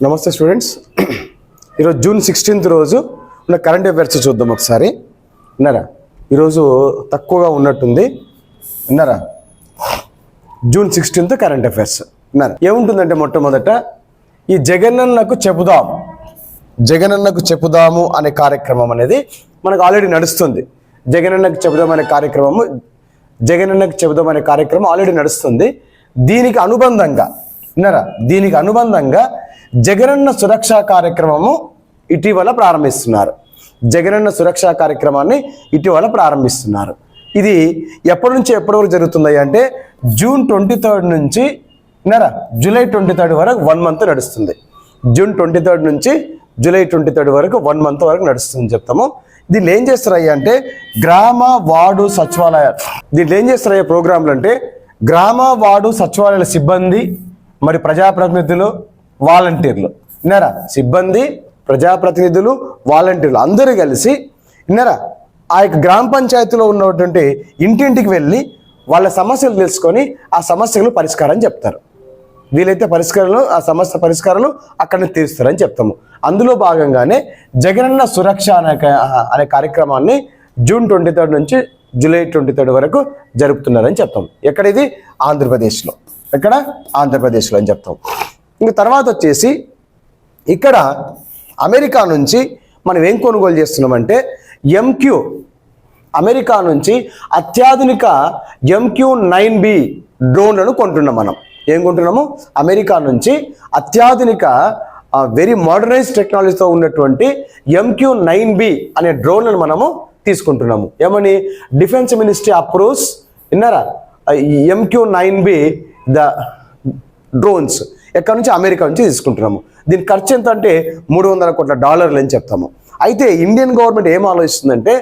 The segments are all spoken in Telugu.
నమస్తే స్టూడెంట్స్. ఈరోజు జూన్ 16th రోజు ఉన్న కరెంట్ అఫైర్స్ చూద్దాం ఒకసారి. విన్నారా? ఈరోజు తక్కువగా ఉన్నట్టుంది. విన్నారా? June 16th current affairs. విన్నారా? ఏముంటుందంటే మొట్టమొదట ఈ జగనన్నకు చెప్పుదాము అనే కార్యక్రమం అనేది మనకు ఆల్రెడీ నడుస్తుంది. జగనన్నకు చెబుదాం అనే కార్యక్రమం ఆల్రెడీ నడుస్తుంది. దీనికి అనుబంధంగా జగనన్న సురక్ష కార్యక్రమము ఇటీవల ప్రారంభిస్తున్నారు. జగనన్న సురక్ష కార్యక్రమాన్ని ఇటీవల ప్రారంభిస్తున్నారు. ఇది ఎప్పటి నుంచి ఎప్పటి వరకు జరుగుతుంది అంటే జూన్ 23rd నుంచి జూలై 23rd వరకు 1 month నడుస్తుంది. జూన్ 23rd నుంచి జూలై 23rd వరకు 1 month వరకు నడుస్తుంది చెప్తాము. దీన్ని ఏం చేస్తారయ్యా అంటే గ్రామ వార్డు సచివాలయ ప్రోగ్రాంలు అంటే గ్రామ వార్డు సచివాలయాల సిబ్బంది మరి ప్రజాప్రతినిధులు వాలంటీర్లు సిబ్బంది ప్రజాప్రతినిధులు వాలంటీర్లు అందరూ కలిసి ఆ యొక్క గ్రామ పంచాయతీలో ఉన్నటువంటి ఇంటింటికి వెళ్ళి వాళ్ళ సమస్యలు తెలుసుకొని ఆ సమస్యలు పరిష్కారం చెప్తారు. వీలైతే ఆ సమస్య పరిష్కారాలు అక్కడనే తీరుస్తారని చెప్తాము. అందులో భాగంగానే జగనన్న సురక్ష అనే కార్యక్రమాన్ని జూన్ 23rd నుంచి జూలై 23rd వరకు జరుపుతున్నారని చెప్తాం. ఎక్కడ ఇది? ఆంధ్రప్రదేశ్లో అని చెప్తాం. ఇంక తర్వాత వచ్చేసి ఇక్కడ అమెరికా నుంచి మనం ఏం కొనుగోలు చేస్తున్నామంటే అమెరికా నుంచి అత్యాధునిక MQ-9B డ్రోన్లను కొంటున్నాం. మనం ఏం కొంటున్నాము? అమెరికా నుంచి అత్యాధునిక వెరీ మోడర్నైజ్డ్ టెక్నాలజీతో ఉన్నటువంటి MQ-9B అనే డ్రోన్లను మనము తీసుకుంటున్నాము. ఏమని? Defence ministry approves MQ-9B the drones ఎక్కడి నుంచి? అమెరికా నుంచి తీసుకుంటున్నాము. దీని ఖర్చు ఎంత అంటే $300 కోట్ల అని చెప్తాము. అయితే ఇండియన్ గవర్నమెంట్ ఏం ఆలోచిస్తుందంటే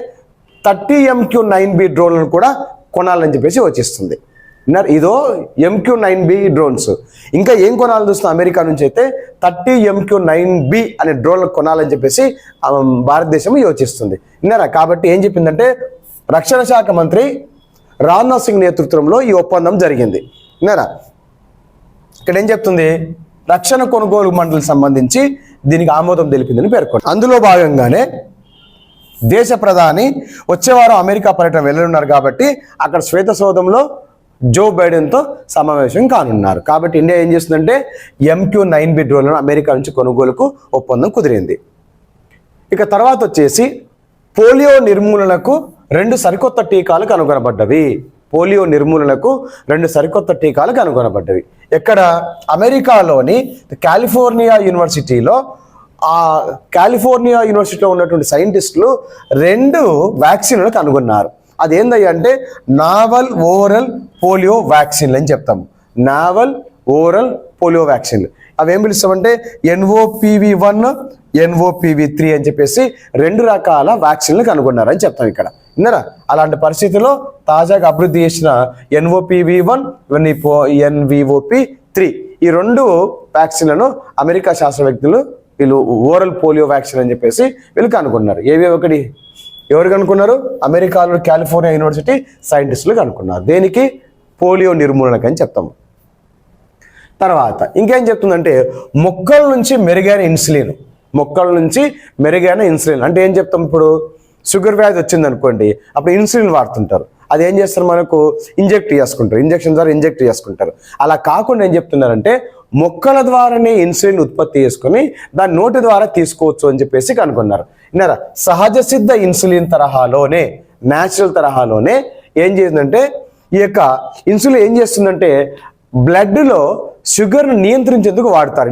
30 MQ-9B డ్రోన్లను కూడా కొనాలని చెప్పేసి వచ్చిస్తుంది. ఇదో MQ-9B డ్రోన్స్. ఇంకా ఏం కొనాలని చూస్తున్నా అమెరికా నుంచి అయితే 30 MQ-9B అనే డ్రోన్లు కొనాలని చెప్పేసి భారతదేశం యోచిస్తుంది. కాబట్టి ఏం చెప్పిందంటే రక్షణ శాఖ మంత్రి రాజ్నాథ్ సింగ్ నేతృత్వంలో ఈ ఒప్పందం జరిగింది. ఇక్కడ ఏం చెప్తుంది? రక్షణ కొనుగోలు మండలికి సంబంధించి దీనికి ఆమోదం తెలిపిందని పేర్కొంది. అందులో భాగంగానే దేశ ప్రధాని వచ్చేవారం అమెరికా పర్యటన వెళ్ళనున్నారు కాబట్టి అక్కడ శ్వేతసౌధంలో జో బైడెన్తో సమావేశం కానున్నారు. కాబట్టి ఇండియా ఏం చేస్తుందంటే MQ-9B డ్రోన్లను అమెరికా నుంచి కొనుగోలుకు ఒప్పందం కుదిరింది. ఇక తర్వాత వచ్చేసి పోలియో నిర్మూలనకు 2 సరికొత్త టీకాలు కనుగొనబడ్డవి. ఎక్కడ? అమెరికాలోని కాలిఫోర్నియా యూనివర్సిటీలో ఉన్నటువంటి సైంటిస్టులు 2 వ్యాక్సిన్లు కనుగొన్నారు. అదేందయ్య అంటే నావల్ ఓరల్ పోలియో వ్యాక్సిన్లు అని చెప్తాము. నావల్ ఓరల్ పోలియో వ్యాక్సిన్లు అవి ఏం పిలుస్తామంటే NOPV1 NOPV3 అని చెప్పేసి 2 రకాల వ్యాక్సిన్లు కనుగొన్నారని చెప్తాం ఇక్కడ. అలాంటి పరిస్థితుల్లో తాజాగా అభివృద్ధి చేసిన NOPV1 NVOP3 ఈ 2 వ్యాక్సిన్లను అమెరికా శాస్త్రవేత్తలు వీళ్ళు ఓరల్ పోలియో వ్యాక్సిన్ అని చెప్పేసి వీళ్ళు కనుగొన్నారు. ఎవరు కనుక్కున్నారు? అమెరికాలో కాలిఫోర్నియా యూనివర్సిటీ సైంటిస్టులు కనుక్కున్నారు. దేనికి? పోలియో నిర్మూలనకు అని చెప్తాము. తర్వాత ఇంకేం చెప్తుందంటే మొక్కల నుంచి మెరుగైన ఇన్సులిన్ అంటే ఏం చెప్తాం? ఇప్పుడు షుగర్ వ్యాధి వచ్చింది అనుకోండి, అప్పుడు ఇన్సులిన్ వాడుతుంటారు. అది ఏం చేస్తారు? మనకు ఇంజెక్షన్ ద్వారా ఇంజెక్ట్ చేసుకుంటారు. అలా కాకుండా ఏం చెప్తున్నారంటే మొక్కల ద్వారానే ఇన్సులిన్ ఉత్పత్తి చేసుకుని దాని నోటి ద్వారా తీసుకోవచ్చు అని చెప్పేసి కనుగొన్నారు. సహజ సిద్ధ ఇన్సులిన్ న్యాచురల్ తరహాలోనే ఏం చేస్తుందంటే ఈ యొక్క ఇన్సులిన్ ఏం చేస్తుందంటే బ్లడ్లో షుగర్ను నియంత్రించేందుకు వాడతారు.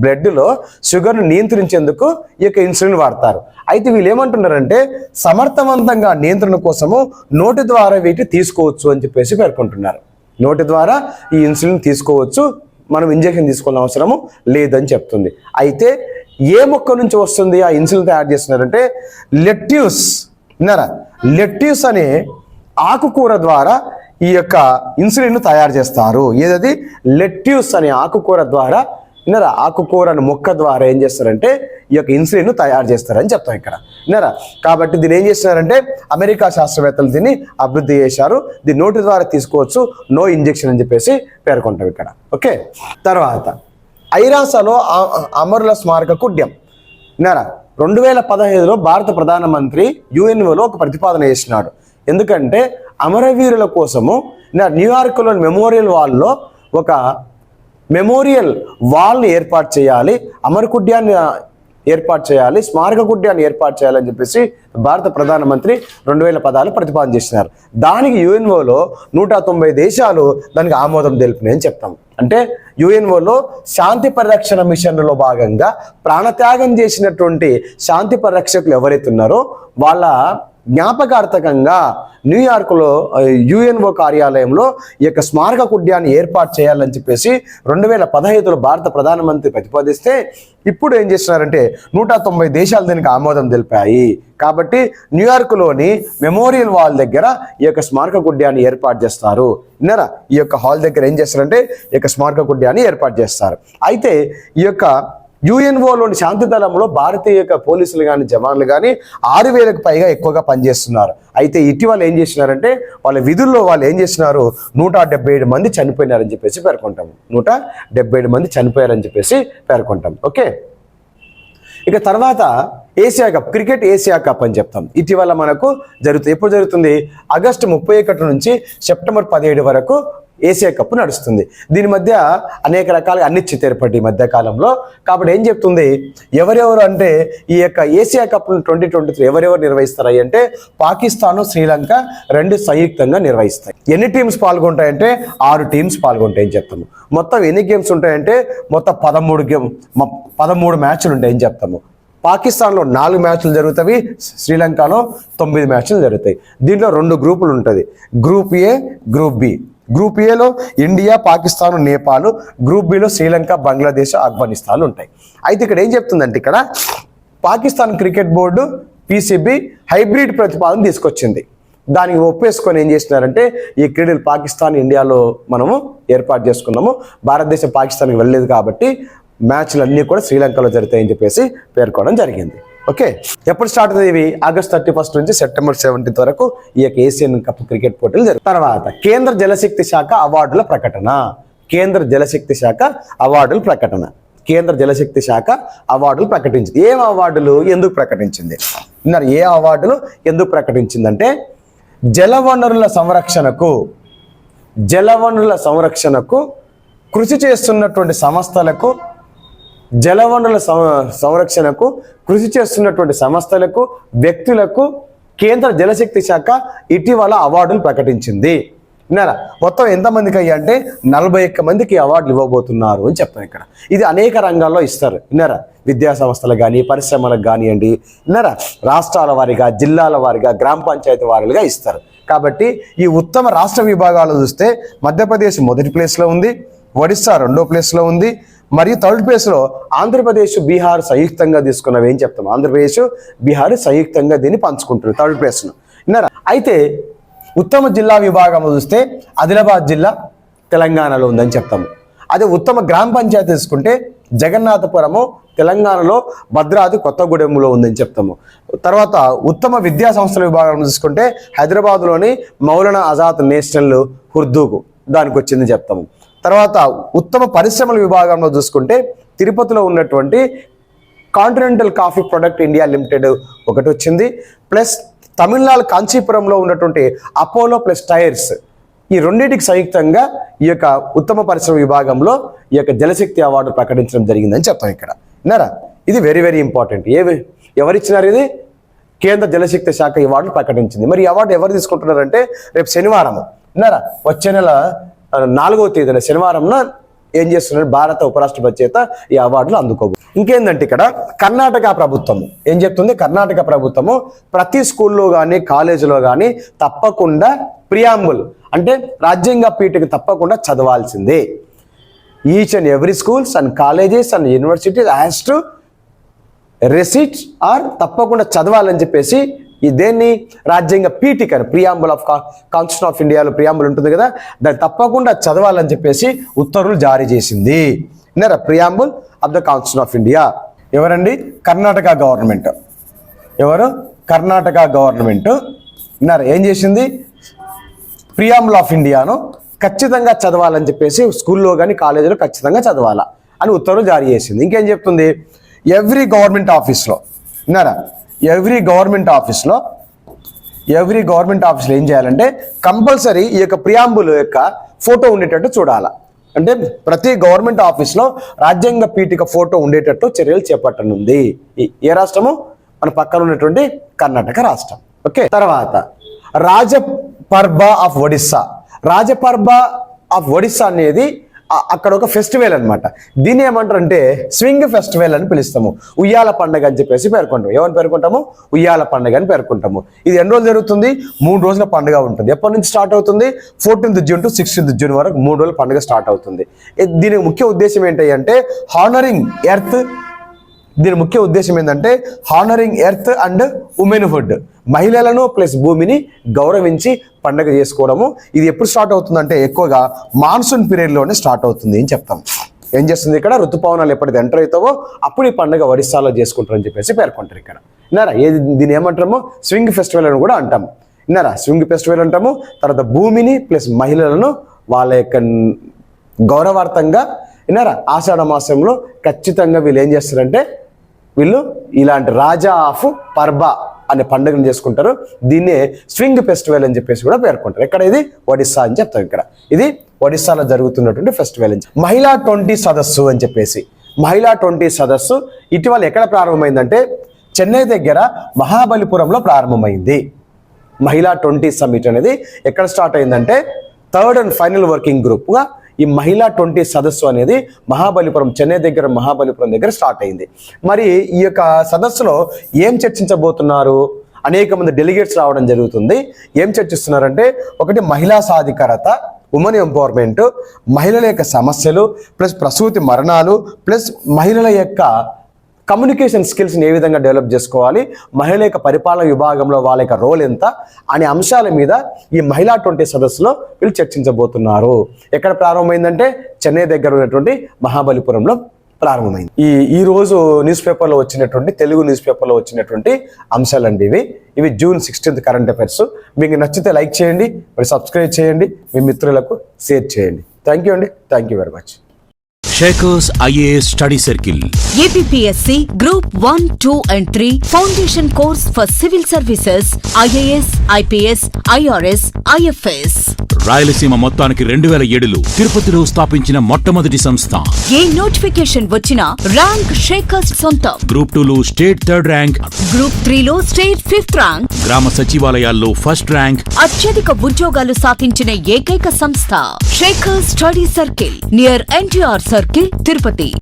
బ్లడ్లో షుగర్ను నియంత్రించేందుకు ఈ యొక్క ఇన్సులిన్ వాడతారు. అయితే వీళ్ళు ఏమంటున్నారంటే సమర్థవంతంగా నియంత్రణ కోసము నోటి ద్వారా వీటిని తీసుకోవచ్చు అని చెప్పేసి పేర్కొంటున్నారు. నోటి ద్వారా ఈ ఇన్సులిన్ తీసుకోవచ్చు, మనం ఇంజెక్షన్ తీసుకోవాల్సిన అవసరము లేదని చెప్తుంది. అయితే ఏ మొక్క నుంచి వస్తుంది ఆ ఇన్సులిన్ తయారు చేస్తున్నారంటే లెట్యూస్ అనే ఆకుకూర ద్వారా ఈ యొక్క ఇన్సులిన్ తయారు చేస్తారు. ఏదది? లెట్యూస్ అనే ఆకుకూర ద్వారా ఆకుకూరను మొక్క ద్వారా ఏం చేస్తారంటే ఈ యొక్క ఇన్సులిన్ తయారు చేస్తారని చెప్తాం ఇక్కడ. కాబట్టి దీన్ని ఏం చేస్తున్నారంటే అమెరికా శాస్త్రవేత్తలు దీన్ని అభివృద్ధి చేశారు. దీన్ని నోటి ద్వారా తీసుకోవచ్చు, నో ఇంజెక్షన్ అని చెప్పేసి పేర్కొంటాం ఇక్కడ. ఓకే. తర్వాత ఐరాసలో అమరుల స్మారక కుడ్యం. విన్నారా? 2015లో భారత ప్రధానమంత్రి యుఎన్ఓలో ఒక ప్రతిపాదన చేసినాడు. ఎందుకంటే అమరవీరుల కోసము న్యూయార్క్లోని మెమోరియల్ వాల్లో ఒక మెమోరియల్ వాల్ని ఏర్పాటు చేయాలి, అమర కుడ్యాన్ని ఏర్పాటు చేయాలి, స్మారక కుడ్యాన్ని ఏర్పాటు చేయాలని చెప్పేసి భారత ప్రధానమంత్రి 2016 ప్రతిపాదన చేసినారు. దానికి యుఎన్ఓలో 190 దేశాలు దానికి ఆమోదం తెలిపినాయని చెప్తాం. అంటే యుఎన్ఓలో శాంతి పరిరక్షణ మిషన్లో భాగంగా ప్రాణత్యాగం చేసినటువంటి శాంతి పరిరక్షకులు ఎవరైతే ఉన్నారో వాళ్ళ జ్ఞాపకార్థకంగా న్యూయార్క్లో యుఎన్ఓ కార్యాలయంలో ఈ యొక్క స్మారక కుడ్యాన్ని ఏర్పాటు చేయాలని చెప్పేసి 2015లో భారత ప్రధానమంత్రి ప్రతిపాదిస్తే ఇప్పుడు ఏం చేస్తున్నారంటే 190 దేశాలు దీనికి ఆమోదం తెలిపాయి. కాబట్టి న్యూయార్క్లోని మెమోరియల్ వాల్ దగ్గర ఈ యొక్క స్మారక కుడ్యాన్ని ఏర్పాటు చేస్తారు. విన్నారా? ఈ యొక్క హాల్ దగ్గర ఏం చేస్తారంటే ఈ యొక్క స్మారక కుడ్యాన్ని ఏర్పాటు చేస్తారు. అయితే ఈ యొక్క యుఎన్ఓలోని శాంతి దళంలో భారతీయ పోలీసులు కానీ జవాన్లు కానీ 6,000కు పైగా ఎక్కువగా పనిచేస్తున్నారు. అయితే ఇటీవల ఏం చేసినారంటే వాళ్ళ విధుల్లో వాళ్ళు ఏం చేసినారు, 177 మంది చనిపోయినారని చెప్పేసి పేర్కొంటాం. 177 మంది చనిపోయారని చెప్పేసి పేర్కొంటాం. ఓకే, ఇక తర్వాత Asia cup, cricket Asia cup అని చెప్తాం. ఇటీవల మనకు జరుగుతుంది. ఎప్పుడు జరుగుతుంది? ఆగస్టు 31 నుంచి సెప్టెంబర్ 17 వరకు ఏషియా కప్ నడుస్తుంది. దీని మధ్య అనేక రకాలుగా అనిశ్చితి ఏర్పడి మధ్య కాలంలో. కాబట్టి ఏం చెప్తుంది, ఎవరెవరు అంటే ఈ యొక్క ఏషియా కప్ 2023 ఎవరెవరు నిర్వహిస్తాయి అంటే పాకిస్తాన్, శ్రీలంక 2 సంయుక్తంగా నిర్వహిస్తాయి. ఎన్ని టీమ్స్ పాల్గొంటాయంటే 6 టీమ్స్ పాల్గొంటాయని చెప్తాము. మొత్తం ఎన్ని గేమ్స్ ఉంటాయంటే మొత్తం 13 మ్యాచ్లు ఉంటాయని చెప్తాము. పాకిస్తాన్లో 4 మ్యాచ్లు జరుగుతాయి, శ్రీలంకలో 9 మ్యాచ్లు జరుగుతాయి. దీంట్లో 2 గ్రూపులు ఉంటుంది, group A, group B. Group ఏలో ఇండియా, పాకిస్తాన్, నేపాల్, గ్రూప్ బిలో శ్రీలంక, బంగ్లాదేశ్, ఆఫ్ఘనిస్తాన్ ఉంటాయి. అయితే ఇక్కడ ఏం చెప్తుందంటే ఇక్కడ Pakistan cricket board PCB hybrid ప్రతిపాదన తీసుకొచ్చింది. దానికి ఒప్పేసుకొని ఏం చేసినారంటే ఈ క్రీడలు పాకిస్తాన్, ఇండియాలో మనము ఏర్పాటు చేసుకున్నాము, భారతదేశం పాకిస్తాన్కి వెళ్ళలేదు కాబట్టి మ్యాచ్లు అన్నీ కూడా శ్రీలంకలో జరుగుతాయని చెప్పేసి పేర్కొనడం జరిగింది. ఓకే, ఎప్పుడు స్టార్ట్ అవుతుంది? ఇవి ఆగస్ట్ 31 నుంచి సెప్టెంబర్ 17 వరకు ఈ యొక్క ఏషియన్ కప్ క్రికెట్ పోటీలు జరుగుతాయి. తర్వాత కేంద్ర జలశక్తి శాఖ అవార్డుల ప్రకటన. కేంద్ర జలశక్తి శాఖ అవార్డుల ప్రకటన. కేంద్ర జలశక్తి శాఖ అవార్డులు ప్రకటించింది. ఏం అవార్డులు, ఎందుకు ప్రకటించింది? ఏ అవార్డులు ఎందుకు ప్రకటించిందంటే జలవనరుల సంరక్షణకు కృషి చేస్తున్నటువంటి సంస్థలకు, జలవనరుల సంరక్షణకు కృషి చేస్తున్నటువంటి సంస్థలకు, వ్యక్తులకు కేంద్ర జలశక్తి శాఖ ఇటీవల అవార్డులు ప్రకటించింది. విన్నారా? మొత్తం ఎంతమందికి అయ్యా అంటే 41 మందికి అవార్డులు ఇవ్వబోతున్నారు అని చెప్తాను. ఇక్కడ ఇది అనేక రంగాల్లో ఇస్తారు. విన్నారా? విద్యా సంస్థలు కానీ, పరిశ్రమలకు కానివ్వండి, విన్నారా, రాష్ట్రాల వారిగా, జిల్లాల వారిగా, గ్రామ పంచాయతీ వారిగా ఇస్తారు. కాబట్టి ఈ ఉత్తమ రాష్ట్ర విభాగాలు చూస్తే మధ్యప్రదేశ్ మొదటి ప్లేస్లో ఉంది, ఒడిస్సా 2వ ప్లేస్లో ఉంది, మరియు 3rd ప్లేస్లో ఆంధ్రప్రదేశ్, బీహార్ సంయుక్తంగా తీసుకున్నవి ఏం చెప్తాం. ఆంధ్రప్రదేశ్, బీహార్ సంయుక్తంగా దీన్ని పంచుకుంటారు 3rd ప్లేస్ను. విన్నారా? అయితే ఉత్తమ జిల్లా విభాగంలో చూస్తే ఆదిలాబాద్ జిల్లా తెలంగాణలో ఉందని చెప్తాము. అదే ఉత్తమ గ్రామ పంచాయతీ తీసుకుంటే జగన్నాథపురము తెలంగాణలో, భద్రాద్రి కొత్తగూడెంలో ఉందని చెప్తాము. తర్వాత ఉత్తమ విద్యా సంస్థల విభాగంలో చూసుకుంటే హైదరాబాద్లోని మౌలానా ఆజాద్ నేషనల్ ఉర్దూకు దానికి వచ్చిందని చెప్తాము. తర్వాత ఉత్తమ పరిశ్రమల విభాగంలో చూసుకుంటే తిరుపతిలో ఉన్నటువంటి continental coffee product India limited ఒకటి వచ్చింది. ప్లస్ తమిళనాడు కాంచీపురంలో ఉన్నటువంటి అపోలో ప్లస్ టైర్స్, ఈ రెండింటికి సంయుక్తంగా ఈ యొక్క ఉత్తమ పరిశ్రమ విభాగంలో ఈ యొక్క జలశక్తి అవార్డు ప్రకటించడం జరిగిందని చెప్తాం. ఇక్కడ విన్నారా? ఇది వెరీ వెరీ ఇంపార్టెంట్. ఎవరిచ్చినారు? ఇది కేంద్ర జలశక్తి శాఖ ఈ అవార్డును ప్రకటించింది. మరి ఈ అవార్డు ఎవరు తీసుకుంటున్నారంటే రేపు శనివారం, విన్నారా, వచ్చే నెల 4వ తేదీన శనివారంన ఏం చేస్తున్నారు, భారత ఉపరాష్ట్రపతి చేత ఈ అవార్డులు అందుకోబోతున్నారు. ఇంకేందంటే ఇక్కడ కర్ణాటక ప్రభుత్వము ఏం చెప్తుంది, కర్ణాటక ప్రభుత్వము ప్రతి స్కూల్లో కానీ కాలేజీలో కానీ తప్పకుండా ప్రియాంబుల్ అంటే రాజ్యాంగ పీఠకి తప్పకుండా చదవాల్సిందే. Each and every schools and colleges and universities has to recite or తప్పకుండా చదవాలని చెప్పేసి దేన్ని, రాజ్యాంగ పీఠికను, ప్రియాంబుల్ ఆఫ్ కాన్స్టిట్యూషన్ ఆఫ్ ఇండియాలో ప్రియాంబుల్ ఉంటుంది కదా, దాన్ని తప్పకుండా చదవాలని చెప్పేసి ఉత్తర్వులు జారీ చేసింది. విన్నారా? Preamble of the constitution of India. ఎవరండి? కర్ణాటక గవర్నమెంట్. ఎవరు? కర్ణాటక గవర్నమెంట్. విన్నారా? ఏం చేసింది, ప్రియాంబుల్ ఆఫ్ ఇండియాను ఖచ్చితంగా చదవాలని చెప్పేసి స్కూల్లో కానీ కాలేజీలో ఖచ్చితంగా చదవాలా అని ఉత్తర్వులు జారీ చేసింది. ఇంకేం చెప్తుంది, ఎవ్రీ గవర్నమెంట్ ఆఫీస్లో విన్నారా, ఎవ్రీ గవర్నమెంట్ ఆఫీస్లో ఏం చేయాలంటే కంపల్సరీ ఈ యొక్క ప్రియాంబుల్ యొక్క ఫోటో ఉండేటట్టు చూడాలి. అంటే ప్రతి గవర్నమెంట్ ఆఫీస్లో రాజ్యాంగ పీఠిక ఫోటో ఉండేటట్టు చర్యలు చేపట్టనుంది. ఏ రాష్ట్రము, మన పక్కన ఉన్నటువంటి కర్ణాటక రాష్ట్రం. ఓకే, తర్వాత రాజపర్బ ఆఫ్ ఒడిస్సా అనేది అక్కడ ఒక ఫెస్టివల్ అనమాట. దీన్ని ఏమంటారంటే స్వింగ్ ఫెస్టివల్ అని పిలుస్తాము. ఉయ్యాల పండుగ అని చెప్పేసి పేర్కొంటాము. ఏమని పేర్కొంటాము, ఉయ్యాల పండుగ అని పేర్కొంటాము. ఇది ఎన్ని రోజులు జరుగుతుంది, 3 రోజుల పండుగ ఉంటుంది. ఎప్పటి నుంచి స్టార్ట్ అవుతుంది, 14th June to 16th June వరకు 3 రోజుల పండుగ స్టార్ట్ అవుతుంది. దీనికి ముఖ్య ఉద్దేశం ఏంటి అంటే హానరింగ్ ఎర్త్. దీని ముఖ్య ఉద్దేశం ఏంటంటే హానరింగ్ ఎర్త్ అండ్ ఉమెన్హుడ్, మహిళలను ప్లస్ భూమిని గౌరవించి పండుగ చేసుకోవడము. ఇది ఎప్పుడు స్టార్ట్ అవుతుందంటే ఎక్కువగా మాన్సూన్ పీరియడ్లోనే స్టార్ట్ అవుతుంది అని చెప్తాం. ఏం చేస్తుంది ఇక్కడ, ఋతుపవనాలు ఎప్పుడైతే ఎంటర్ అవుతావో అప్పుడు ఈ పండుగ ఒడిస్సాలో చేసుకుంటారని చెప్పేసి పేర్కొంటారు ఇక్కడ. విన్నారా, దీని ఏమంటాము, స్వింగ్ ఫెస్టివల్ అని కూడా అంటాము. విన్నారా, స్వింగ్ ఫెస్టివల్ అంటాము. తర్వాత భూమిని ప్లస్ మహిళలను వాళ్ళ యొక్క గౌరవార్థంగా, విన్నారా, ఆషాఢ మాసంలో ఖచ్చితంగా వీళ్ళు ఏం చేస్తారంటే వీళ్ళు ఇలాంటి రాజా ఆఫ్ పర్బా అనే పండుగను చేసుకుంటారు. దీన్నే స్వింగ్ ఫెస్టివల్ అని చెప్పేసి కూడా పేర్కొంటారు. ఇక్కడ ఇది ఒడిస్సా అని చెప్తారు. ఇక్కడ ఇది ఒడిస్సాలో జరుగుతున్నటువంటి ఫెస్టివల్ అని. మహిళా 20 సదస్సు అని చెప్పేసి, మహిళా 20 సదస్సు ఇటీవల ఎక్కడ ప్రారంభమైందంటే చెన్నై దగ్గర మహాబలిపురంలో ప్రారంభమైంది. మహిళా 20 సమిట్ అనేది ఎక్కడ స్టార్ట్ అయిందంటే 3rd and ఫైనల్ వర్కింగ్ గ్రూప్గా ఈ మహిళా 20 సదస్సు అనేది మహాబలిపురం, చెన్నై దగ్గర మహాబలిపురం దగ్గర స్టార్ట్ అయింది. మరి ఈ యొక్క సదస్సులో ఏం చర్చించబోతున్నారు, అనేక మంది డెలిగేట్స్ రావడం జరుగుతుంది. ఏం చర్చిస్తున్నారంటే ఒకటి మహిళా సాధికారత, ఉమెన్ ఎంపవర్మెంట్, మహిళల యొక్క సమస్యలు ప్లస్ ప్రసూతి మరణాలు ప్లస్ మహిళల యొక్క కమ్యూనికేషన్ స్కిల్స్ని ఏ విధంగా డెవలప్ చేసుకోవాలి, మహిళల యొక్క పరిపాలన విభాగంలో వాళ్ళ యొక్క రోల్ ఎంత అనే అంశాల మీద ఈ మహిళా 20 సదస్సులో వీళ్ళు చర్చించబోతున్నారు. ఎక్కడ ప్రారంభమైందంటే చెన్నై దగ్గర ఉన్నటువంటి మహాబలిపురంలో ప్రారంభమైంది. ఈ రోజు న్యూస్ పేపర్లో వచ్చినటువంటి, తెలుగు న్యూస్ పేపర్లో వచ్చినటువంటి అంశాలండి ఇవి జూన్ 16th కరెంట్ అఫైర్స్. మీకు నచ్చితే లైక్ చేయండి, మరి సబ్స్క్రైబ్ చేయండి, మీ మిత్రులకు షేర్ చేయండి. థ్యాంక్ యూ అండి, thank you very much. SHEKER's IAS Study Circle. APPSC Group 1, 2 and 3 Foundation Course for Civil Services, IAS, IPS, IRS, IFS. Rayalaseema మొత్తానికి 2007లో తిరుపతిలో స్థాపించిన మొట్టమొదటి సంస్థ. ఏ నోటిఫికేషన్ వచ్చినా ర్యాంక్ షేకర్ సొంతం. గ్రూప్ 2లో స్టేట్ 3rd ర్యాంక్, గ్రూప్ 3లో స్టేట్ 5th ర్యాంక్, గ్రామ సచివాలయాల్లో 1st ర్యాంక్, అత్యధిక ఉద్యోగాలు సాధించిన ఏకైక సంస్థ SHEKER study circle near NTR circle, Tirupati.